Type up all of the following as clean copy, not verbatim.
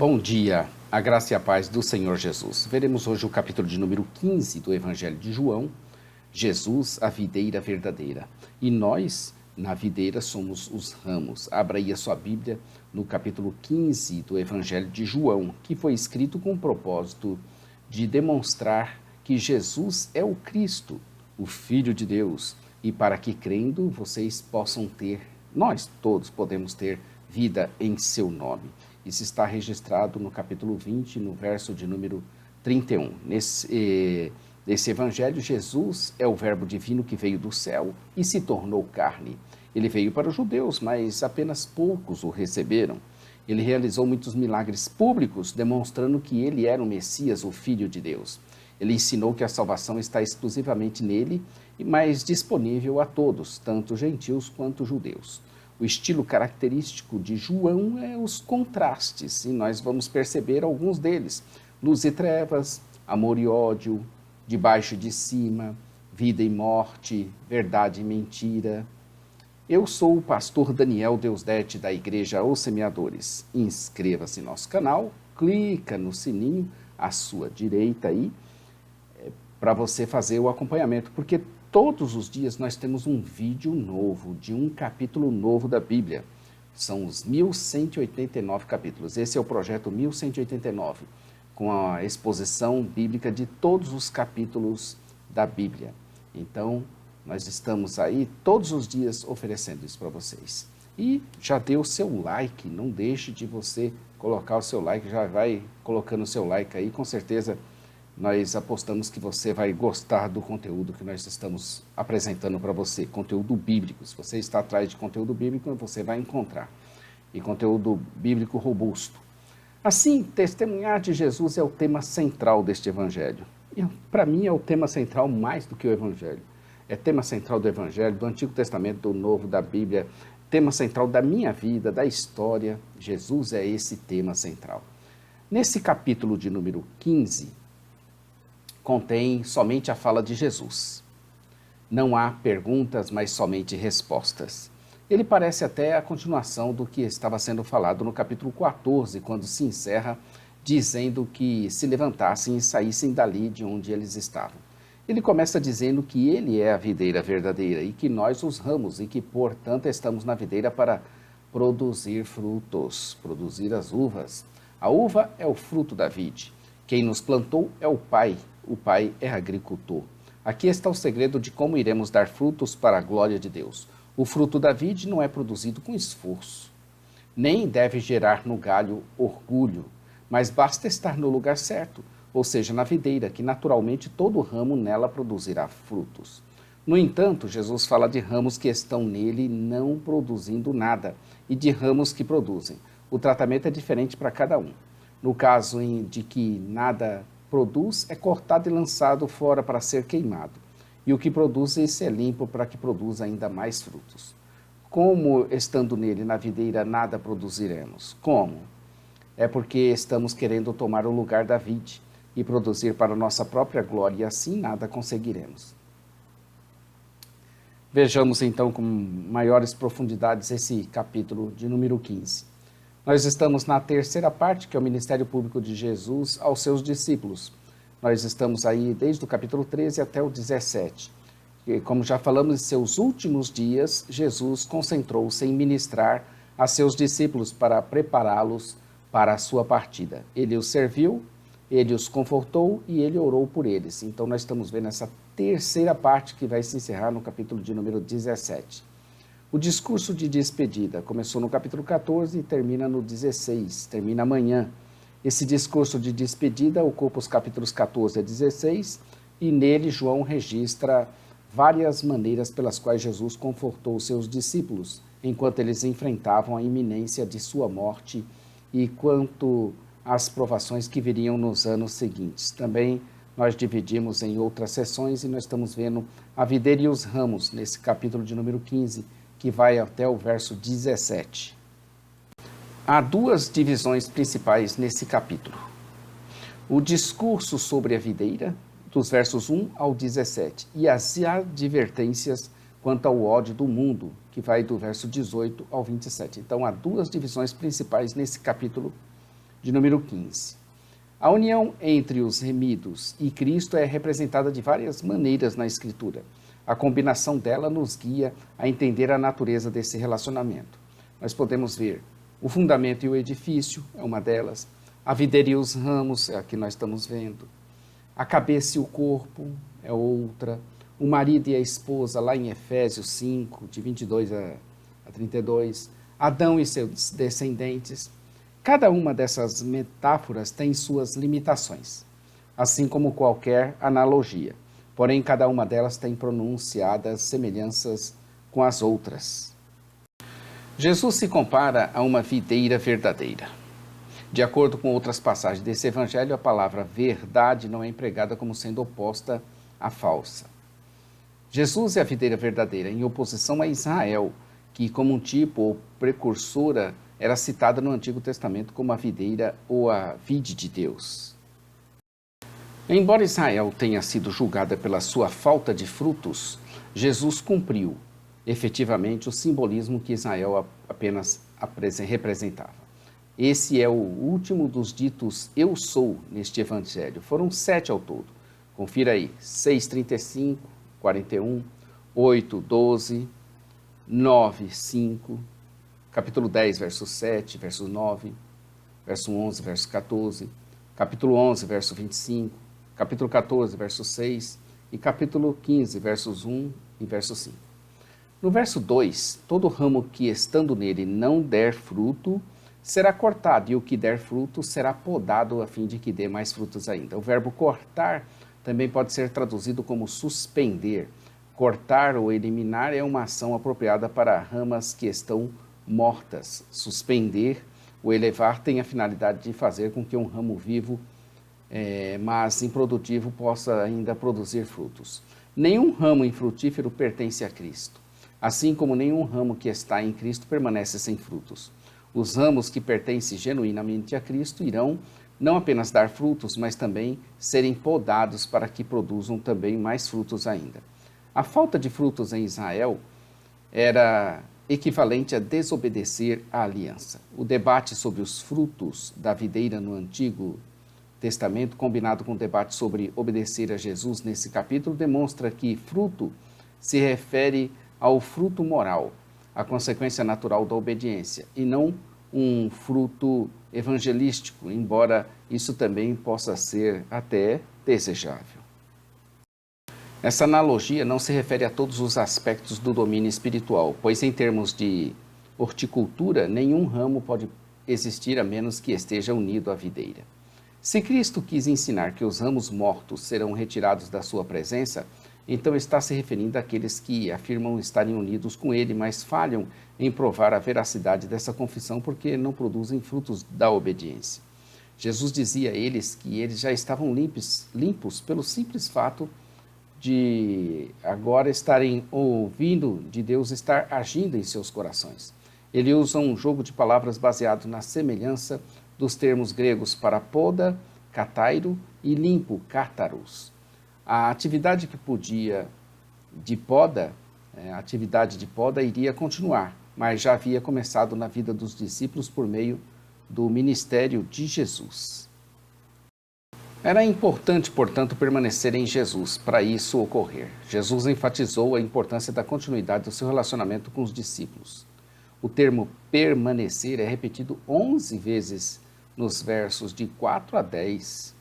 Bom dia, a graça e a paz do Senhor Jesus. Veremos hoje o capítulo de número 15 do Evangelho de João, Jesus, a videira verdadeira. E nós, na videira, somos os ramos. Abra aí a sua Bíblia no capítulo 15 do Evangelho de João, que foi escrito com o propósito de demonstrar que Jesus é o Cristo, o Filho de Deus, e para que crendo vocês possam ter, nós todos podemos ter vida em seu nome. Isso está registrado no capítulo 20, no verso de número 31. Nesse evangelho, Jesus é o verbo divino que veio do céu e se tornou carne. Ele veio para os judeus, mas apenas poucos o receberam. Ele realizou muitos milagres públicos, demonstrando que ele era o Messias, o Filho de Deus. Ele ensinou que a salvação está exclusivamente nele, mas disponível a todos, tanto gentios quanto judeus. O estilo característico de João é os contrastes, e nós vamos perceber alguns deles. Luz e trevas, amor e ódio, de baixo e de cima, vida e morte, verdade e mentira. Eu sou o pastor Daniel Deusdete, da Igreja Os Semeadores. Inscreva-se no nosso canal, clica no sininho à sua direita aí, para você fazer o acompanhamento, porque todos os dias nós temos um vídeo novo, de um capítulo novo da Bíblia. São os 1189 capítulos. Esse é o projeto 1189, com a exposição bíblica de todos os capítulos da Bíblia. Então, nós estamos aí todos os dias oferecendo isso para vocês. E já dê o seu like, não deixe de você colocar o seu like, já vai colocando o seu like aí, com certeza nós apostamos que você vai gostar do conteúdo que nós estamos apresentando para você, conteúdo bíblico. Se você está atrás de conteúdo bíblico, você vai encontrar. E conteúdo bíblico robusto. Assim, testemunhar de Jesus é o tema central deste evangelho. E para mim é o tema central mais do que o evangelho. É tema central do evangelho, do Antigo Testamento, do Novo, da Bíblia, tema central da minha vida, da história. Jesus é esse tema central. Nesse capítulo de número 15, contém somente a fala de Jesus. Não há perguntas, mas somente respostas. Ele parece até a continuação do que estava sendo falado no capítulo 14, quando se encerra dizendo que se levantassem e saíssem dali de onde eles estavam. Ele começa dizendo que ele é a videira verdadeira e que nós os ramos e que, portanto, estamos na videira para produzir frutos, produzir as uvas. A uva é o fruto da vide. Quem nos plantou é o Pai é agricultor. Aqui está o segredo de como iremos dar frutos para a glória de Deus. O fruto da vide não é produzido com esforço, nem deve gerar no galho orgulho, mas basta estar no lugar certo, ou seja, na videira, que naturalmente todo ramo nela produzirá frutos. No entanto, Jesus fala de ramos que estão nele não produzindo nada e de ramos que produzem. O tratamento é diferente para cada um. No caso de que nada produz, é cortado e lançado fora para ser queimado. E o que produz, esse é limpo para que produza ainda mais frutos. Como, estando nele, na videira, nada produziremos? Como? É porque estamos querendo tomar o lugar da vide e produzir para nossa própria glória, e assim nada conseguiremos. Vejamos então com maiores profundidades esse capítulo de número 15. Nós estamos na terceira parte, que é o ministério público de Jesus aos seus discípulos. Nós estamos aí desde o capítulo 13 até o 17. E, como já falamos, em seus últimos dias, Jesus concentrou-se em ministrar a seus discípulos para prepará-los para a sua partida. Ele os serviu, ele os confortou e ele orou por eles. Então, nós estamos vendo essa terceira parte que vai se encerrar no capítulo de número 17. O discurso de despedida começou no capítulo 14 e termina no 16, termina amanhã. Esse discurso de despedida ocupa os capítulos 14 a 16 e nele João registra várias maneiras pelas quais Jesus confortou seus discípulos enquanto eles enfrentavam a iminência de sua morte e quanto às provações que viriam nos anos seguintes. Também nós dividimos em outras sessões e nós estamos vendo a videira e os ramos nesse capítulo de número 15, que vai até o verso 17. Há duas divisões principais nesse capítulo. O discurso sobre a videira, dos versos 1 ao 17, e as advertências quanto ao ódio do mundo, que vai do verso 18 ao 27. Então, há duas divisões principais nesse capítulo de número 15. A união entre os remidos e Cristo é representada de várias maneiras na Escritura. A combinação dela nos guia a entender a natureza desse relacionamento. Nós podemos ver o fundamento e o edifício, é uma delas. A videira e os ramos, é a que nós estamos vendo. A cabeça e o corpo, é outra. O marido e a esposa, lá em Efésios 5, de 22 a 32. Adão e seus descendentes. Cada uma dessas metáforas tem suas limitações, assim como qualquer analogia. Porém, cada uma delas tem pronunciadas semelhanças com as outras. Jesus se compara a uma videira verdadeira. De acordo com outras passagens desse evangelho, a palavra verdade não é empregada como sendo oposta à falsa. Jesus é a videira verdadeira, em oposição a Israel, que, como um tipo ou precursora, era citada no Antigo Testamento como a videira ou a vide de Deus. Embora Israel tenha sido julgada pela sua falta de frutos, Jesus cumpriu efetivamente o simbolismo que Israel apenas representava. Esse é o último dos ditos eu sou neste evangelho. Foram 7 ao todo. Confira aí, 6:35, 41, 8, 12, 9, 5, capítulo 10, verso 7, verso 9, verso 11, verso 14, capítulo 11, verso 25, capítulo 14, verso 6 e capítulo 15, versos 1 e verso 5. No verso 2, todo ramo que estando nele não der fruto, será cortado, e o que der fruto será podado a fim de que dê mais frutos ainda. O verbo cortar também pode ser traduzido como suspender. Cortar ou eliminar é uma ação apropriada para ramas que estão mortas. Suspender ou elevar tem a finalidade de fazer com que um ramo vivo, mas improdutivo, possa ainda produzir frutos. Nenhum ramo infrutífero pertence a Cristo, assim como nenhum ramo que está em Cristo permanece sem frutos. Os ramos que pertencem genuinamente a Cristo irão não apenas dar frutos, mas também serem podados para que produzam também mais frutos ainda. A falta de frutos em Israel era equivalente a desobedecer à aliança. O debate sobre os frutos da videira no Antigo Testamento, combinado com o debate sobre obedecer a Jesus nesse capítulo, demonstra que fruto se refere ao fruto moral, a consequência natural da obediência, e não um fruto evangelístico, embora isso também possa ser até desejável. Essa analogia não se refere a todos os aspectos do domínio espiritual, pois em termos de horticultura, nenhum ramo pode existir a menos que esteja unido à videira. Se Cristo quis ensinar que os ramos mortos serão retirados da sua presença, então está se referindo àqueles que afirmam estarem unidos com ele, mas falham em provar a veracidade dessa confissão porque não produzem frutos da obediência. Jesus dizia a eles que eles já estavam limpos pelo simples fato de agora estarem ouvindo de Deus estar agindo em seus corações. Ele usa um jogo de palavras baseado na semelhança dos termos gregos para poda, catairo, e limpo, cátaros. A atividade de poda iria continuar, mas já havia começado na vida dos discípulos por meio do ministério de Jesus. Era importante, portanto, permanecer em Jesus para isso ocorrer. Jesus enfatizou a importância da continuidade do seu relacionamento com os discípulos. O termo permanecer é repetido 11 vezes nos versos de 4 a 10.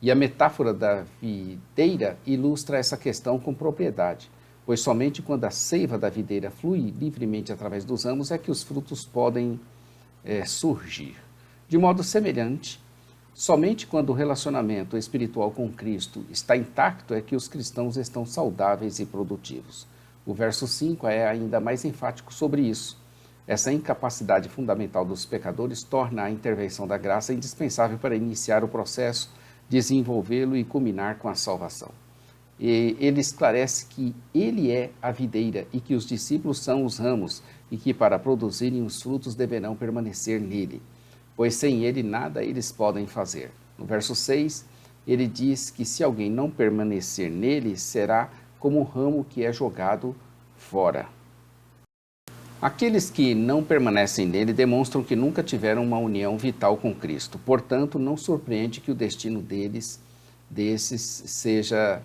E a metáfora da videira ilustra essa questão com propriedade, pois somente quando a seiva da videira flui livremente através dos ramos é que os frutos podem surgir. De modo semelhante, somente quando o relacionamento espiritual com Cristo está intacto é que os cristãos estão saudáveis e produtivos. O verso 5 é ainda mais enfático sobre isso. Essa incapacidade fundamental dos pecadores torna a intervenção da graça indispensável para iniciar o processo, desenvolvê-lo e culminar com a salvação. E ele esclarece que ele é a videira e que os discípulos são os ramos e que para produzirem os frutos deverão permanecer nele, pois sem ele nada eles podem fazer. No verso 6, ele diz que se alguém não permanecer nele, será como um ramo que é jogado fora. Aqueles que não permanecem nele demonstram que nunca tiveram uma união vital com Cristo. Portanto, não surpreende que o destino desses seja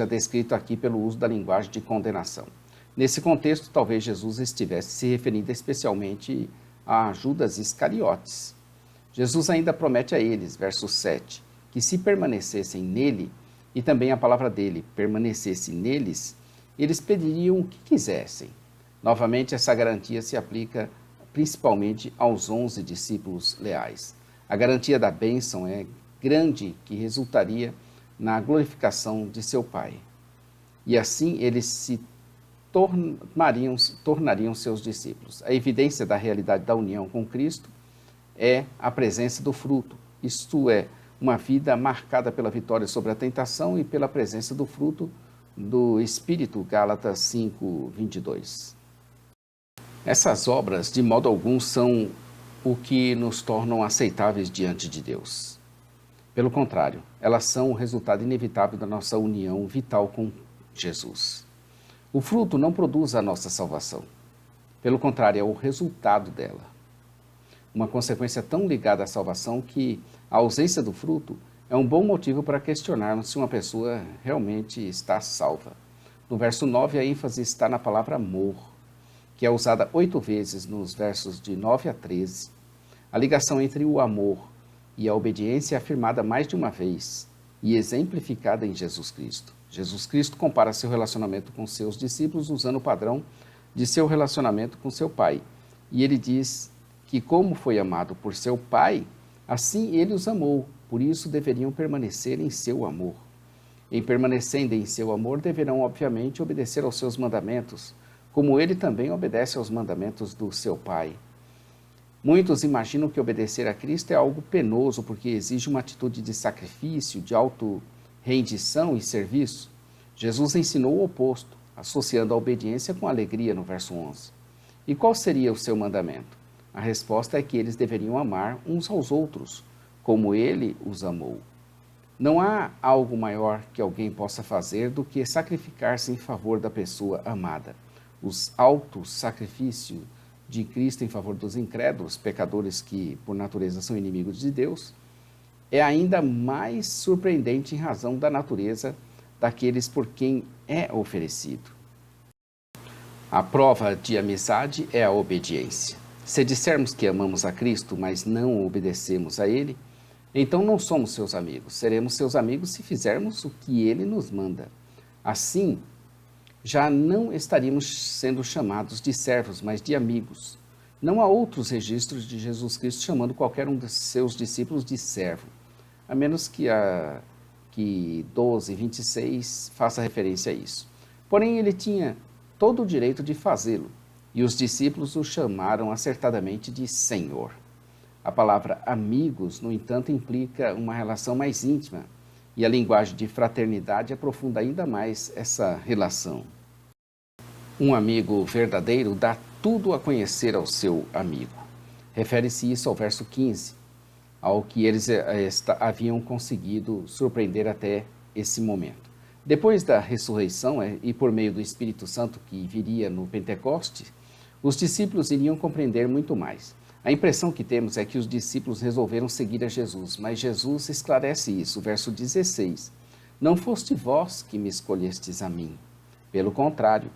descrito aqui pelo uso da linguagem de condenação. Nesse contexto, talvez Jesus estivesse se referindo especialmente a Judas Iscariotes. Jesus ainda promete a eles, verso 7, que se permanecessem nele, e também a palavra dele permanecesse neles, eles pediriam o que quisessem. Novamente, essa garantia se aplica principalmente aos 11 discípulos leais. A garantia da bênção é grande, que resultaria na glorificação de seu Pai. E assim eles se tornariam seus discípulos. A evidência da realidade da união com Cristo é a presença do fruto, isto é, uma vida marcada pela vitória sobre a tentação e pela presença do fruto do Espírito, Gálatas 5, 22. Essas obras, de modo algum, são o que nos tornam aceitáveis diante de Deus. Pelo contrário, elas são o resultado inevitável da nossa união vital com Jesus. O fruto não produz a nossa salvação. Pelo contrário, é o resultado dela. Uma consequência tão ligada à salvação que a ausência do fruto é um bom motivo para questionarmos se uma pessoa realmente está salva. No verso 9, a ênfase está na palavra amor, que é usada 8 vezes nos versos de 9 a 13. A ligação entre o amor e a obediência é afirmada mais de uma vez e exemplificada em Jesus Cristo. Jesus Cristo compara seu relacionamento com seus discípulos usando o padrão de seu relacionamento com seu Pai. E ele diz que, como foi amado por seu Pai, assim ele os amou, por isso deveriam permanecer em seu amor. Em permanecendo em seu amor, deverão obviamente obedecer aos seus mandamentos, como ele também obedece aos mandamentos do seu Pai. Muitos imaginam que obedecer a Cristo é algo penoso, porque exige uma atitude de sacrifício, de auto-rendição e serviço. Jesus ensinou o oposto, associando a obediência com alegria no verso 11. E qual seria o seu mandamento? A resposta é que eles deveriam amar uns aos outros, como ele os amou. Não há algo maior que alguém possa fazer do que sacrificar-se em favor da pessoa amada. Os auto-sacrifícios de Cristo em favor dos incrédulos, pecadores que, por natureza, são inimigos de Deus, é ainda mais surpreendente em razão da natureza daqueles por quem é oferecido. A prova de amizade é a obediência. Se dissermos que amamos a Cristo, mas não obedecemos a Ele, então não somos seus amigos. Seremos seus amigos se fizermos o que Ele nos manda. Assim, já não estaríamos sendo chamados de servos, mas de amigos. Não há outros registros de Jesus Cristo chamando qualquer um de seus discípulos de servo, a menos que 12, 26 faça referência a isso. Porém, ele tinha todo o direito de fazê-lo, e os discípulos o chamaram acertadamente de Senhor. A palavra amigos, no entanto, implica uma relação mais íntima, e a linguagem de fraternidade aprofunda ainda mais essa relação. Um amigo verdadeiro dá tudo a conhecer ao seu amigo. Refere-se isso ao verso 15, ao que eles haviam conseguido surpreender até esse momento. Depois da ressurreição e por meio do Espírito Santo que viria no Pentecoste, os discípulos iriam compreender muito mais. A impressão que temos é que os discípulos resolveram seguir a Jesus, mas Jesus esclarece isso, verso 16. Não foste vós que me escolhestes a mim. Pelo contrário,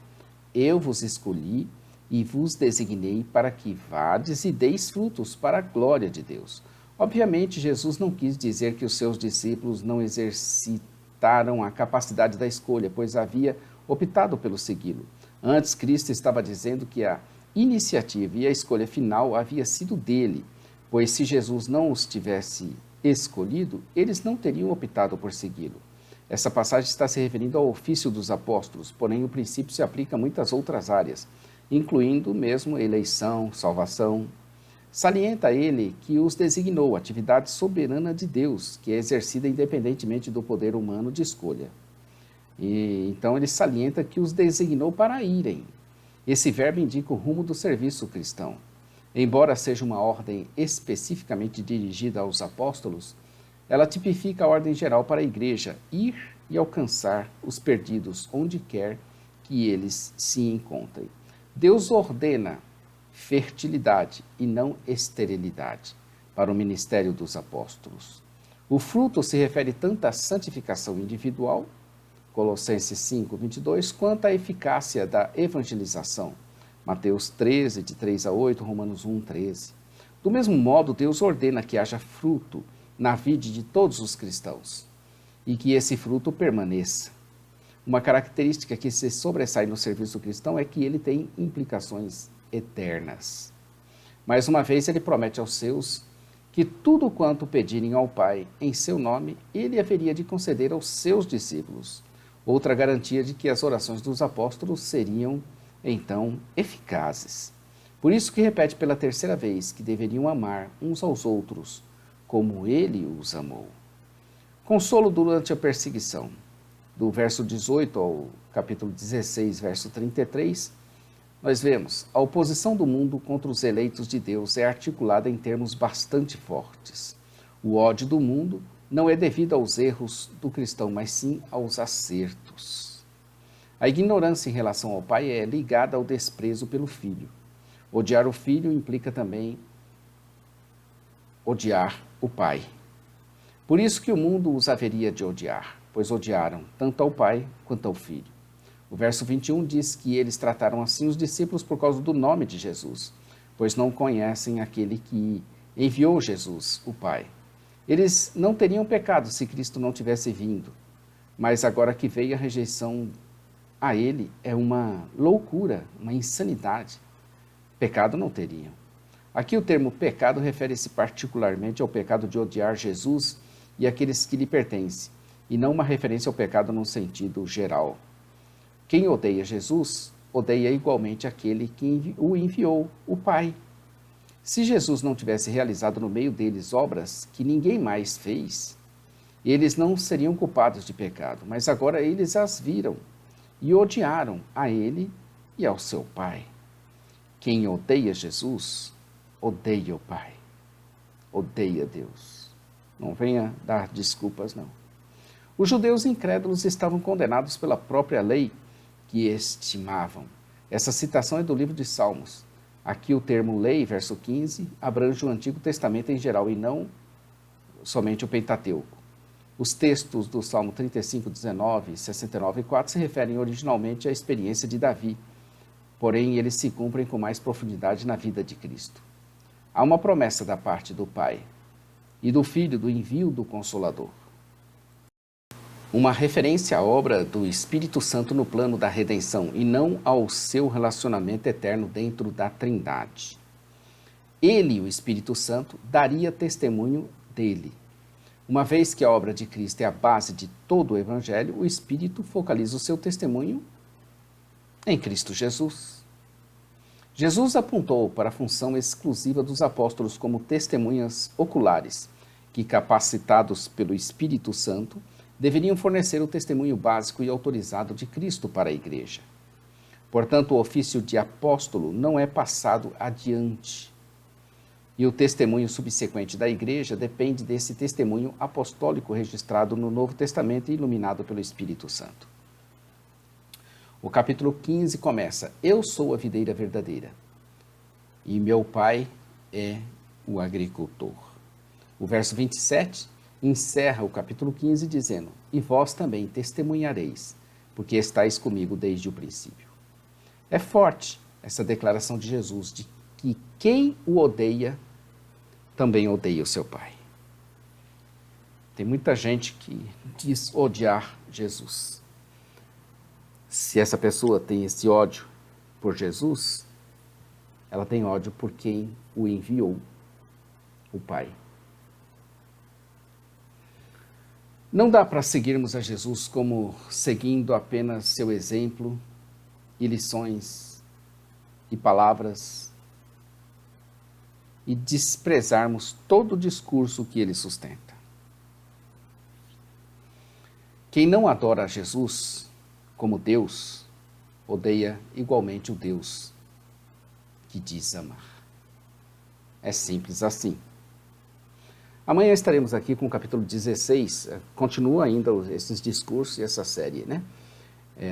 eu vos escolhi e vos designei para que vades e deis frutos para a glória de Deus. Obviamente, Jesus não quis dizer que os seus discípulos não exercitaram a capacidade da escolha, pois havia optado pelo segui-lo. Antes, Cristo estava dizendo que a iniciativa e a escolha final havia sido dele, pois se Jesus não os tivesse escolhido, eles não teriam optado por segui-lo. Essa passagem está se referindo ao ofício dos apóstolos, porém o princípio se aplica a muitas outras áreas, incluindo mesmo eleição, salvação. Salienta ele que os designou, atividade soberana de Deus, que é exercida independentemente do poder humano de escolha. E então ele salienta que os designou para irem. Esse verbo indica o rumo do serviço cristão. Embora seja uma ordem especificamente dirigida aos apóstolos, ela tipifica a ordem geral para a igreja, ir e alcançar os perdidos onde quer que eles se encontrem. Deus ordena fertilidade e não esterilidade para o ministério dos apóstolos. O fruto se refere tanto à santificação individual, Colossenses 5, 22, quanto à eficácia da evangelização, Mateus 13, de 3 a 8, Romanos 1, 13. Do mesmo modo, Deus ordena que haja fruto na vida de todos os cristãos e que esse fruto permaneça. Uma característica que se sobressai no serviço cristão é que ele tem implicações eternas. Mais uma vez, ele promete aos seus que tudo quanto pedirem ao Pai em seu nome, ele haveria de conceder aos seus discípulos. Outra garantia de que as orações dos apóstolos seriam, então, eficazes. Por isso que repete pela terceira vez que deveriam amar uns aos outros, como ele os amou. Consolo durante a perseguição. Do verso 18 ao capítulo 16, verso 33, nós vemos, a oposição do mundo contra os eleitos de Deus é articulada em termos bastante fortes. O ódio do mundo não é devido aos erros do cristão, mas sim aos acertos. A ignorância em relação ao Pai é ligada ao desprezo pelo Filho. Odiar o Filho implica também odiar o Pai. Por isso que o mundo os haveria de odiar, pois odiaram tanto ao Pai quanto ao Filho. O verso 21 diz que eles trataram assim os discípulos por causa do nome de Jesus, pois não conhecem aquele que enviou Jesus, o Pai. Eles não teriam pecado se Cristo não tivesse vindo, mas agora que veio, a rejeição a ele é uma loucura, uma insanidade. Pecado não teriam. Aqui o termo pecado refere-se particularmente ao pecado de odiar Jesus e aqueles que lhe pertencem, e não uma referência ao pecado num sentido geral. Quem odeia Jesus, odeia igualmente aquele que o enviou, o Pai. Se Jesus não tivesse realizado no meio deles obras que ninguém mais fez, eles não seriam culpados de pecado, mas agora eles as viram e odiaram a ele e ao seu Pai. Quem odeia Jesus, odeia o Pai, odeia Deus. Não venha dar desculpas, não. Os judeus incrédulos estavam condenados pela própria lei que estimavam. Essa citação é do livro de Salmos. Aqui o termo lei, verso 15, abrange o Antigo Testamento em geral e não somente o Pentateuco. Os textos do Salmo 35, 19, 69 e 4 se referem originalmente à experiência de Davi, porém eles se cumprem com mais profundidade na vida de Cristo. Há uma promessa da parte do Pai e do Filho do envio do Consolador. Uma referência à obra do Espírito Santo no plano da redenção e não ao seu relacionamento eterno dentro da Trindade. Ele, o Espírito Santo, daria testemunho dele. Uma vez que a obra de Cristo é a base de todo o Evangelho, o Espírito focaliza o seu testemunho em Cristo Jesus. Jesus apontou para a função exclusiva dos apóstolos como testemunhas oculares, que, capacitados pelo Espírito Santo, deveriam fornecer o testemunho básico e autorizado de Cristo para a Igreja. Portanto, o ofício de apóstolo não é passado adiante. E o testemunho subsequente da Igreja depende desse testemunho apostólico registrado no Novo Testamento e iluminado pelo Espírito Santo. O capítulo 15 começa: Eu sou a videira verdadeira, e meu Pai é o agricultor. O verso 27 encerra o capítulo 15 dizendo: E vós também testemunhareis, porque estáis comigo desde o princípio. É forte essa declaração de Jesus de que quem o odeia também odeia o seu Pai. Tem muita gente que diz odiar Jesus. Se essa pessoa tem esse ódio por Jesus, ela tem ódio por quem o enviou, o Pai. Não dá para seguirmos a Jesus como seguindo apenas seu exemplo e lições e palavras e desprezarmos todo o discurso que ele sustenta. Quem não adora a Jesus como Deus, odeia igualmente o Deus que diz amar. É simples assim. Amanhã estaremos aqui com o capítulo 16, continua ainda esses discursos e essa série, né?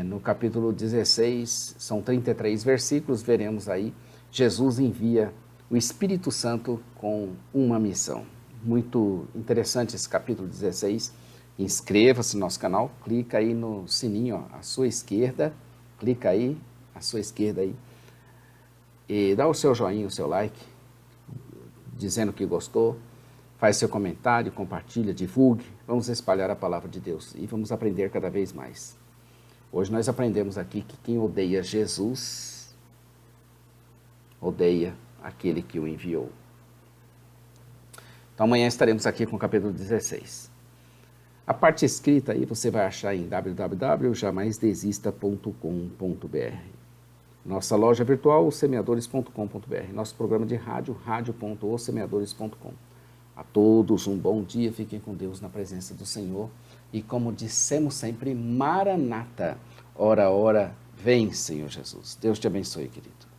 No capítulo 16, são 33 versículos, veremos aí, Jesus envia o Espírito Santo com uma missão. Muito interessante esse capítulo 16. Inscreva-se no nosso canal, clica aí no sininho, ó, à sua esquerda, clica aí, à sua esquerda aí, e dá o seu joinha, o seu like, dizendo que gostou, faz seu comentário, compartilha, divulgue, vamos espalhar a palavra de Deus e vamos aprender cada vez mais. Hoje nós aprendemos aqui que quem odeia Jesus, odeia aquele que o enviou. Então amanhã estaremos aqui com o capítulo 16. A parte escrita aí você vai achar em www.jamaisdesista.com.br. Nossa loja virtual, semeadores.com.br. Nosso programa de rádio, radio.osemeadores.com. A todos um bom dia, fiquem com Deus na presença do Senhor. E como dissemos sempre, Maranata, ora, ora, vem Senhor Jesus. Deus te abençoe, querido.